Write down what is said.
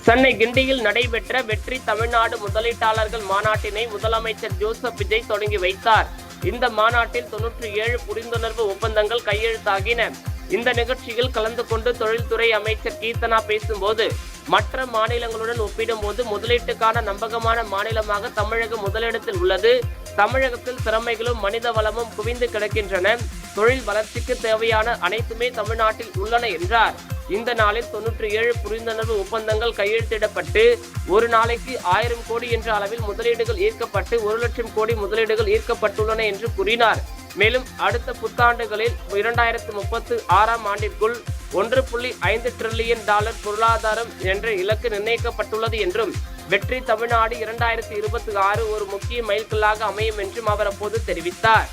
சென்னை கிண்டியில் நடைபெற்ற வெற்றி தமிழ்நாடு முதலீட்டாளர்கள் மாநாட்டினை முதலமைச்சர் ஜோசப் விஜய் தொடங்கி வைத்தார். இந்த மாநாட்டில் 97 புரிந்துணர்வு ஒப்பந்தங்கள் கையெழுத்தாகின. இந்த நிகழ்ச்சியில் கலந்து கொண்டு தொழில்துறை அமைச்சர் கீர்த்தனா பேசும்போது, மற்ற மாநிலங்களுடன் ஒப்பிடும்போது முதலீட்டுக்கான நம்பகமான மாநிலமாக தமிழகம் முதலிடத்தில் உள்ளது. தமிழகத்தில் திறமைகளும் மனித வளமும் குவிந்து கிடக்கின்றன. தொழில் வளர்ச்சிக்கு தேவையான அனைத்துமே தமிழ்நாட்டில் உள்ளன என்றார். இந்த நாளில் 97 புரிந்துணர்வு ஒப்பந்தங்கள் கையெழுத்திடப்பட்டு ஒரு நாளைக்கு 1000 கோடி என்ற அளவில் முதலீடுகள் ஈர்க்கப்பட்டு 1 லட்சம் கோடி முதலீடுகள் ஈர்க்கப்பட்டுள்ளன என்று கூறினார். மேலும் அடுத்த புத்தாண்டுகளில் 2036ஆம் ஆண்டிற்குள் $1.5 டிரில்லியன் பொருளாதாரம் என்ற இலக்கு நிர்ணயிக்கப்பட்டுள்ளது என்றும், வெற்றி தமிழ்நாடு 2026 ஒரு முக்கிய மைல்கல்லாக அமையும் என்றும் அவர் அப்போது தெரிவித்தார்.